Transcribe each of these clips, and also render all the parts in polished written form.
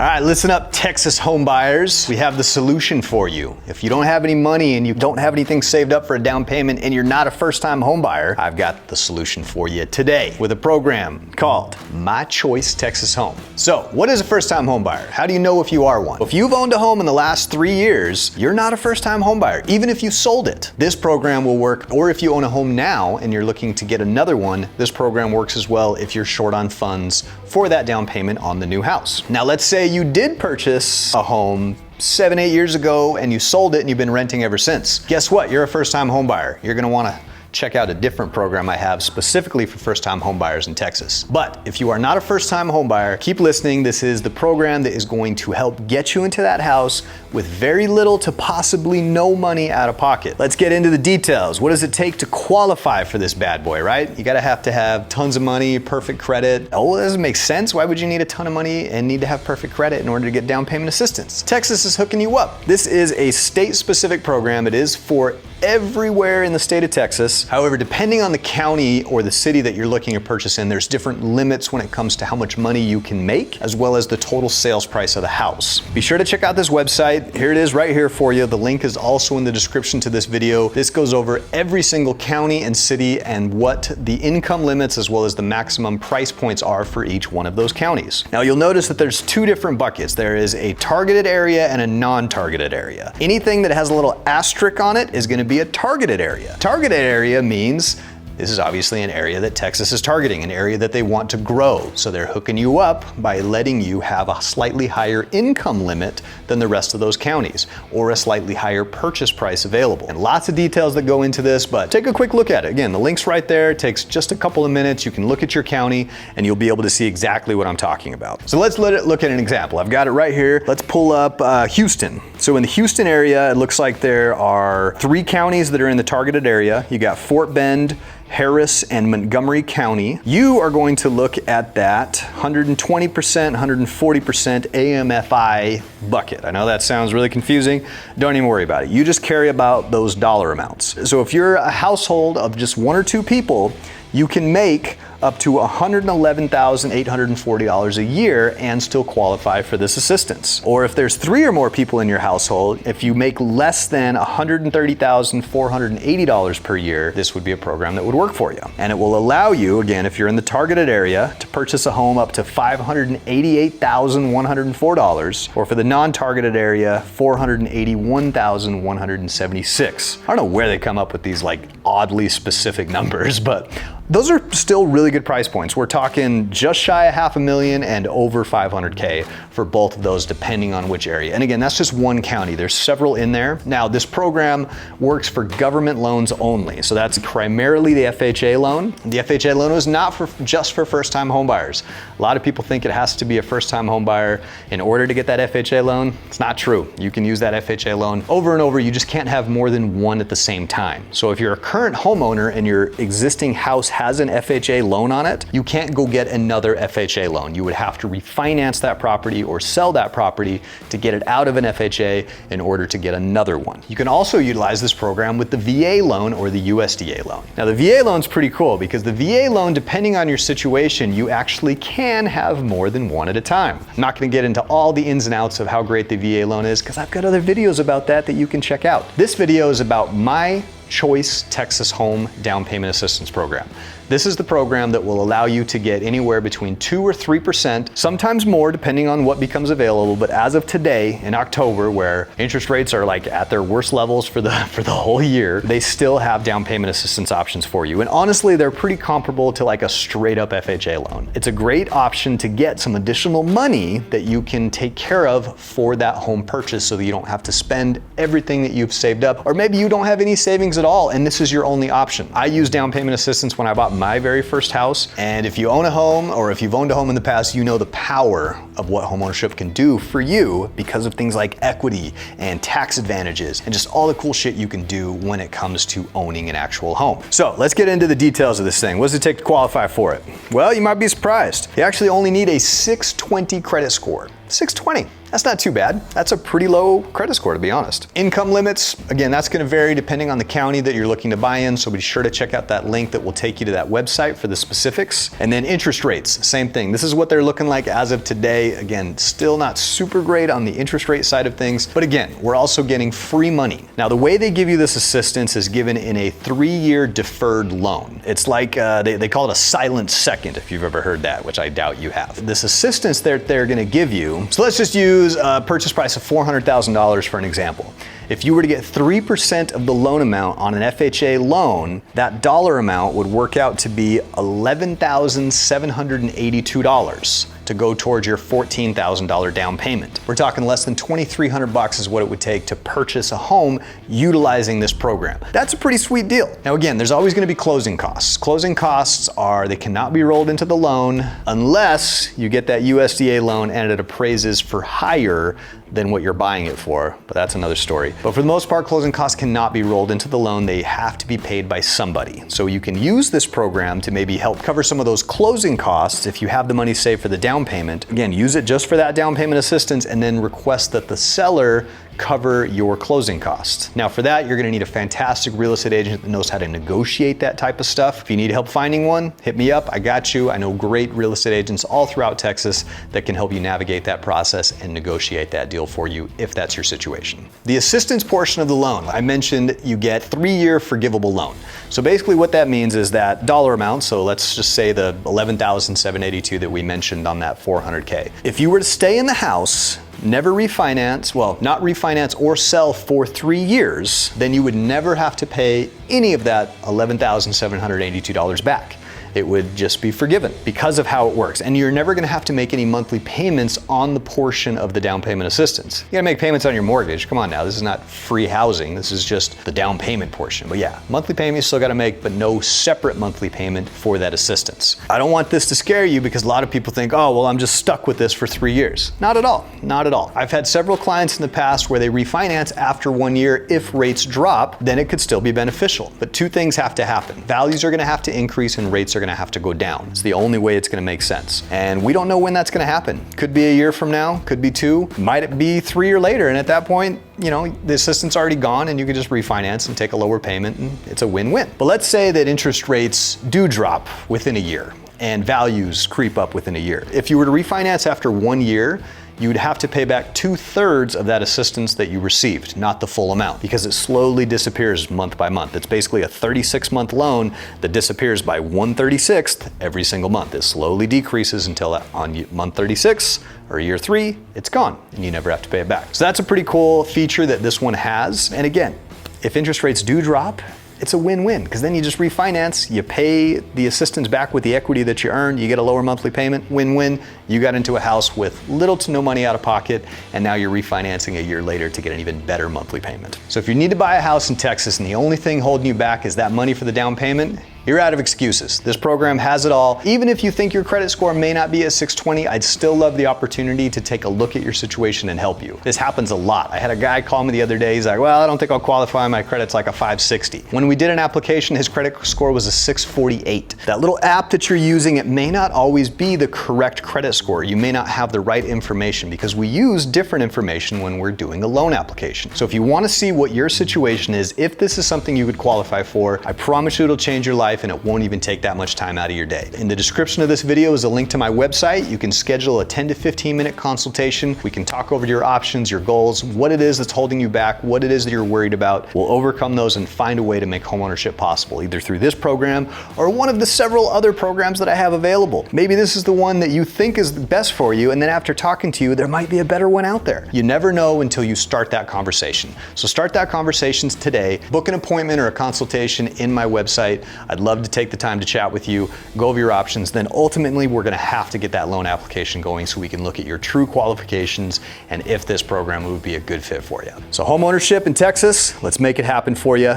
All right, listen up, Texas home buyers. We have the solution for you. If you don't have any money and you don't have anything saved up for a down payment and you're not a first-time home buyer, I've got the solution for you today with a program called My Choice Texas Home. So, what is a first-time home buyer? How do you know if you are one? If you've owned a home in the last 3 years, you're not a first-time home buyer, even if you sold it. This program will work, or if you own a home now and you're looking to get another one, this program works as well if you're short on funds for that down payment on the new house. Now, let's say you did purchase a home 7-8 years ago and you sold it and you've been renting ever since. Guess what? You're a first-time home buyer. You're gonna wanna check out a different program I have specifically for first-time home buyers in Texas. But if you are not a first-time home buyer, keep listening. This is the program that is going to help get you into that house with very little to possibly no money out of pocket. Let's get into the details. What does it take to qualify for this bad boy, right? You gotta have to have tons of money, perfect credit. Oh, that doesn't make sense. Why would you need a ton of money and need to have perfect credit in order to get down payment assistance? Texas is hooking you up. This is a state-specific program. It is for everywhere in the state of Texas. However, depending on the county or the city that you're looking to purchase in, there's different limits when it comes to how much money you can make, as well as the total sales price of the house. Be sure to check out this website. Here it is right here for you. The link is also in the description to this video. This goes over every single county and city and what the income limits as well as the maximum price points are for each one of those counties. Now, you'll notice that there's two different buckets. There is a targeted area and a non-targeted area. Anything that has a little asterisk on it is going to be a targeted area. Targeted area means this is obviously an area that Texas is targeting, an area that they want to grow. So they're hooking you up by letting you have a slightly higher income limit than the rest of those counties, or a slightly higher purchase price available. And lots of details that go into this, but take a quick look at it. Again, the link's right there. It takes just a couple of minutes. You can look at your county and you'll be able to see exactly what I'm talking about. So let's look at an example. I've got it right here. Let's pull up Houston. So in the Houston area, it looks like there are 3 counties that are in the targeted area. You got Fort Bend, Harris, and Montgomery County. You are going to look at that 120%, 140% AMFI bucket. I know that sounds really confusing. Don't even worry about it. You just care about those dollar amounts. So if you're a household of just 1 or 2 people, you can make up to $111,840 a year and still qualify for this assistance. Or if there's 3 or more people in your household, if you make less than $130,480 per year, this would be a program that would work for you. And it will allow you, again, if you're in the targeted area, to purchase a home up to $588,104, or for the non-targeted area, $481,176. I don't know where they come up with these like oddly specific numbers, but those are still really good price points. We're talking just shy of $500,000 and over $500K for both of those, depending on which area. And again, that's just one county. There's several in there. Now, this program works for government loans only. So that's primarily the FHA loan. The FHA loan is not just for first-time home buyers. A lot of people think it has to be a first-time home buyer in order to get that FHA loan. It's not true. You can use that FHA loan over and over. You just can't have more than one at the same time. So if you're a current homeowner and your existing house has an FHA loan on it, you can't go get another FHA loan. You would have to refinance that property or sell that property to get it out of an FHA in order to get another one. You can also utilize this program with the VA loan or the USDA loan. Now, the VA loan's pretty cool because the VA loan, depending on your situation, you actually can have more than one at a time. I'm not gonna get into all the ins and outs of how great the VA loan is because I've got other videos about that you can check out. This video is about My Choice Texas Home Down Payment Assistance Program. This is the program that will allow you to get anywhere between 2 or 3%, sometimes more depending on what becomes available. But as of today in October, where interest rates are like at their worst levels for the whole year, they still have down payment assistance options for you. And honestly, they're pretty comparable to like a straight up FHA loan. It's a great option to get some additional money that you can take care of for that home purchase so that you don't have to spend everything that you've saved up, or maybe you don't have any savings at all and this is your only option. I used down payment assistance when I bought my very first house. And if you own a home, or if you've owned a home in the past, you know the power of what homeownership can do for you because of things like equity and tax advantages and just all the cool shit you can do when it comes to owning an actual home. So let's get into the details of this thing. What does it take to qualify for it? Well, you might be surprised. You actually only need a 620 credit score. 620. That's not too bad. That's a pretty low credit score, to be honest. Income limits, again, that's gonna vary depending on the county that you're looking to buy in, so be sure to check out that link that will take you to that website for the specifics. And then interest rates, same thing. This is what they're looking like as of today. Again, still not super great on the interest rate side of things, but again, we're also getting free money. Now, the way they give you this assistance is given in a 3-year deferred loan. It's like, they call it a silent second, if you've ever heard that, which I doubt you have. This assistance that they're gonna give you, so let's just use a purchase price of $400,000 for an example. If you were to get 3% of the loan amount on an FHA loan, that dollar amount would work out to be $11,782 to go towards your $14,000 down payment. We're talking less than $2,300 is what it would take to purchase a home utilizing this program. That's a pretty sweet deal. Now again, there's always gonna be closing costs. Closing costs they cannot be rolled into the loan unless you get that USDA loan and it appraises for higher than what you're buying it for, but that's another story. But for the most part, closing costs cannot be rolled into the loan. They have to be paid by somebody. So you can use this program to maybe help cover some of those closing costs if you have the money saved for the down payment. Again, use it just for that down payment assistance and then request that the seller cover your closing costs. Now for that, you're gonna need a fantastic real estate agent that knows how to negotiate that type of stuff. If you need help finding one, hit me up, I got you. I know great real estate agents all throughout Texas that can help you navigate that process and negotiate that deal for you if that's your situation. The assistance portion of the loan, I mentioned you get 3-year forgivable loan. So basically what that means is that dollar amount, so let's just say the $11,782 that we mentioned on that $400K. If you were to stay in the house, never refinance, well, not refinance or sell for 3 years, then you would never have to pay any of that $11,782 back. It would just be forgiven because of how it works. And you're never gonna have to make any monthly payments on the portion of the down payment assistance. You gotta make payments on your mortgage. Come on now, this is not free housing. This is just the down payment portion. But yeah, monthly payment you still gotta make, but no separate monthly payment for that assistance. I don't want this to scare you because a lot of people think, oh, well, I'm just stuck with this for 3 years. Not at all, not at all. I've had several clients in the past where they refinance after 1 year. If rates drop, then it could still be beneficial. But 2 things have to happen. Values are gonna have to increase and rates are gonna have to go down. It's the only way it's gonna make sense. And we don't know when that's gonna happen. Could be a year from now, could be 2, might it be 3 years later. And at that point, you know, the assistance already gone and you can just refinance and take a lower payment and it's a win-win. But let's say that interest rates do drop within a year and values creep up within a year. If you were to refinance after 1 year, you would have to pay back 2/3 of that assistance that you received, not the full amount, because it slowly disappears month by month. It's basically a 36-month loan that disappears by 1/36 every single month. It slowly decreases until on month 36 or year 3, it's gone and you never have to pay it back. So that's a pretty cool feature that this one has. And again, if interest rates do drop, it's a win-win because then you just refinance, you pay the assistance back with the equity that you earned, you get a lower monthly payment, win-win. You got into a house with little to no money out of pocket and now you're refinancing a year later to get an even better monthly payment. So if you need to buy a house in Texas and the only thing holding you back is that money for the down payment, you're out of excuses. This program has it all. Even if you think your credit score may not be at 620, I'd still love the opportunity to take a look at your situation and help you. This happens a lot. I had a guy call me the other day. He's like, well, I don't think I'll qualify. My credit's like a 560. When we did an application, his credit score was a 648. That little app that you're using, it may not always be the correct credit score. You may not have the right information because we use different information when we're doing a loan application. So if you want to see what your situation is, if this is something you would qualify for, I promise you it'll change your life and it won't even take that much time out of your day. In the description of this video is a link to my website. You can schedule a 10 to 15 minute consultation. We can talk over your options, your goals, what it is that's holding you back, what it is that you're worried about. We'll overcome those and find a way to make homeownership possible, either through this program or one of the several other programs that I have available. Maybe this is the one that you think is the best for you, and then after talking to you, there might be a better one out there. You never know until you start that conversation. So start that conversation today. Book an appointment or a consultation in my website. I'd love to take the time to chat with you, go over your options. Then ultimately, we're gonna have to get that loan application going so we can look at your true qualifications and if this program would be a good fit for you. So homeownership in Texas, let's make it happen for you.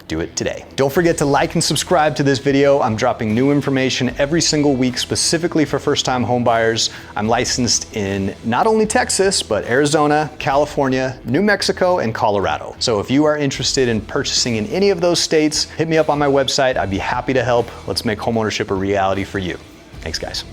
Do it today. Don't forget to like and subscribe to this video. I'm dropping new information every single week specifically for first-time home buyers. I'm licensed in not only Texas, but Arizona, California, New Mexico, and Colorado. So if you are interested in purchasing in any of those states, hit me up on my website. I'd be happy to help. Let's make homeownership a reality for you. Thanks, guys.